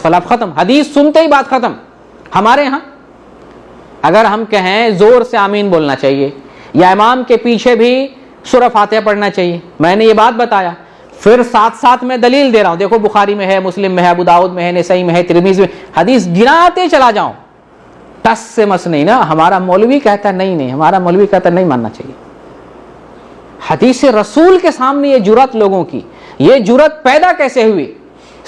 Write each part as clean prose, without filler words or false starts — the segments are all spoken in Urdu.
اختلاف ختم، حدیث سنتے ہی بات ختم۔ ہمارے ہاں اگر ہم کہیں زور سے آمین بولنا چاہیے یا امام کے پیچھے بھی سورہ فاتحہ پڑھنا چاہیے، میں نے یہ بات بتایا، پھر ساتھ ساتھ میں دلیل دے رہا ہوں، دیکھو بخاری میں ہے، مسلم میں ہے، ابو داؤد میں ہے، نسائی میں ہے، ترمذی میں، حدیث گناتے چلا جاؤں، ٹس سے مس نہیں نا۔ ہمارا مولوی کہتا ہے نہیں، ہمارا مولوی کہتا ہے نہیں ماننا چاہیے۔ حدیث رسول کے سامنے یہ جرأت لوگوں کی، یہ جرأت پیدا کیسے ہوئی؟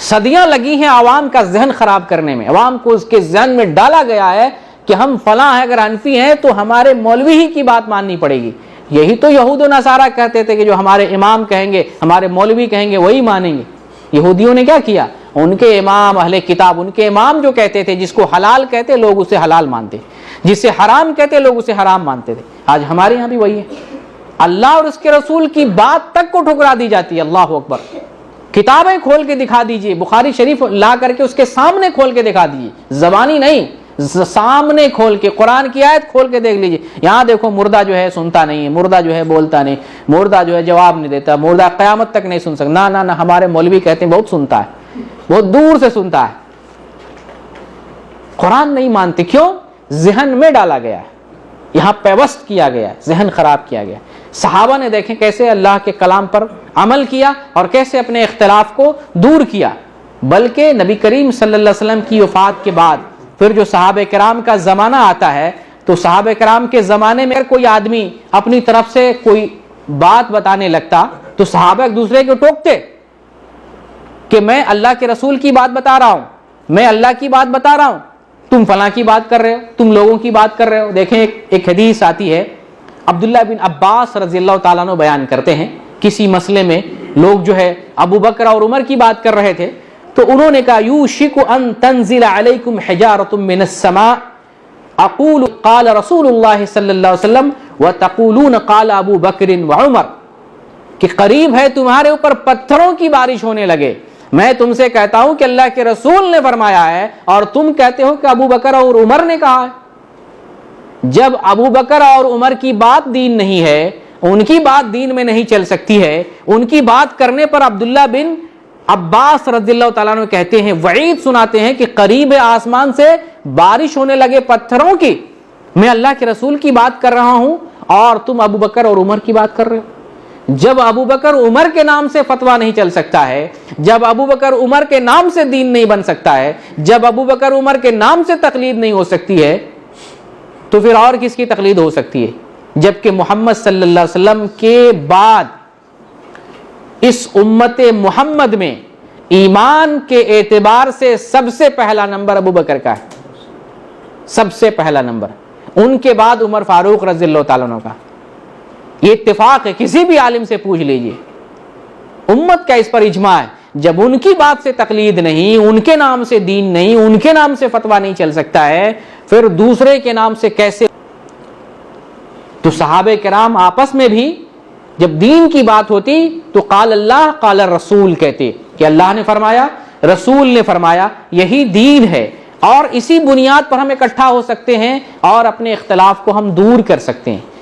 صدیاں لگی ہیں عوام کا ذہن خراب کرنے میں، عوام کو اس کے ذہن میں ڈالا گیا ہے کہ ہم فلاں ہیں، اگر حنفی ہیں تو ہمارے مولوی ہی کی بات ماننی پڑے گی۔ یہی تو یہود و نصارہ کہتے تھے کہ جو ہمارے امام کہیں گے، ہمارے مولوی کہیں گے وہی مانیں گے۔ یہودیوں نے کیا کیا؟ ان کے امام اہل کتاب، ان کے امام جو کہتے تھے، جس کو حلال کہتے لوگ اسے حلال مانتے، جس سے حرام کہتے لوگ اسے حرام مانتے تھے۔ آج ہمارے یہاں بھی وہی ہے، اللہ اور اس کے رسول کی بات تک کو ٹھکرا دی جاتی ہے۔ اللہ اکبر، کتابیں کھول کے دکھا دیجئے، بخاری شریف لا کر کے اس کے سامنے کھول کے دکھا دیجئے، زبانی نہیں، سامنے کھول کے، قرآن کی آیت کھول کے دیکھ لیجئے، یہاں دیکھو مردہ جو ہے سنتا نہیں ہے، مردہ جو ہے بولتا نہیں، مردہ جو ہے جواب نہیں دیتا، مردہ قیامت تک نہیں سن سکتا۔ نہ ہمارے مولوی کہتے ہیں بہت سنتا ہے، بہت دور سے سنتا ہے۔ قرآن نہیں مانتے، کیوں؟ ذہن میں ڈالا گیا ہے، یہاں پیوست کیا گیا ہے، ذہن خراب کیا گیا ہے۔ صحابہ نے دیکھیں کیسے اللہ کے کلام پر عمل کیا اور کیسے اپنے اختلاف کو دور کیا، بلکہ نبی کریم صلی اللہ علیہ وسلم کی وفات کے بعد پھر جو صحابہ کرام کا زمانہ آتا ہے، تو صحابہ کرام کے زمانے میں اگر کوئی آدمی اپنی طرف سے کوئی بات بتانے لگتا تو صحابہ ایک دوسرے کو ٹوکتے کہ میں اللہ کے رسول کی بات بتا رہا ہوں، میں اللہ کی بات بتا رہا ہوں، تم فلاں کی بات کر رہے ہو، تم لوگوں کی بات کر رہے ہو۔ دیکھیں ایک حدیث آتی ہے، عبداللہ بن عباس رضی اللہ تعالیٰ عنہ بیان کرتے ہیں، کسی مسئلے میں لوگ جو ہے ابو بکر اور عمر کی بات کر رہے تھے، تو انہوں نے کہا یوشک ان تنزل علیکم حجارۃ من السماء اقول قال رسول اللہ صلی اللہ علیہ وسلم وتقولون قال ابو بکر وعمر، کہ قریب ہے تمہارے اوپر پتھروں کی بارش ہونے لگے۔ میں تم سے کہتا ہوں کہ اللہ کے رسول نے فرمایا ہے اور تم کہتے ہو کہ ابو بکر اور عمر نے کہا ہے۔ جب ابو بکر اور عمر کی بات دین نہیں ہے، ان کی بات دین میں نہیں چل سکتی ہے، ان کی بات کرنے پر عبداللہ بن عباس رضی اللہ تعالیٰ عنہ کہتے ہیں، وعید سناتے ہیں کہ قریب آسمان سے بارش ہونے لگے پتھروں کی، میں اللہ کے رسول کی بات کر رہا ہوں اور تم ابو بکر اور عمر کی بات کر رہے ہو۔ جب ابو بکر عمر کے نام سے فتویٰ نہیں چل سکتا ہے، جب ابو بکر عمر کے نام سے دین نہیں بن سکتا ہے، جب ابو بکر عمر کے نام سے تقلید نہیں ہو سکتی ہے، تو پھر اور کس کی تقلید ہو سکتی ہے؟ جبکہ محمد صلی اللہ علیہ وسلم کے بعد اس امت محمد میں ایمان کے اعتبار سے سب سے پہلا نمبر ابو بکر کا ہے، سب سے پہلا نمبر، ان کے بعد عمر فاروق رضی اللہ تعالیٰ عنہ کا۔ یہ اتفاق ہے، کسی بھی عالم سے پوچھ لیجئے، امت کا اس پر اجماع ہے۔ جب ان کی بات سے تقلید نہیں، ان کے نام سے دین نہیں، ان کے نام سے فتویٰ نہیں چل سکتا ہے، پھر دوسرے کے نام سے کیسے؟ تو صحابہ کرام آپس میں بھی جب دین کی بات ہوتی تو قال اللہ قال الرسول کہتے کہ اللہ نے فرمایا، رسول نے فرمایا، یہی دین ہے، اور اسی بنیاد پر ہم اکٹھا ہو سکتے ہیں اور اپنے اختلاف کو ہم دور کر سکتے ہیں۔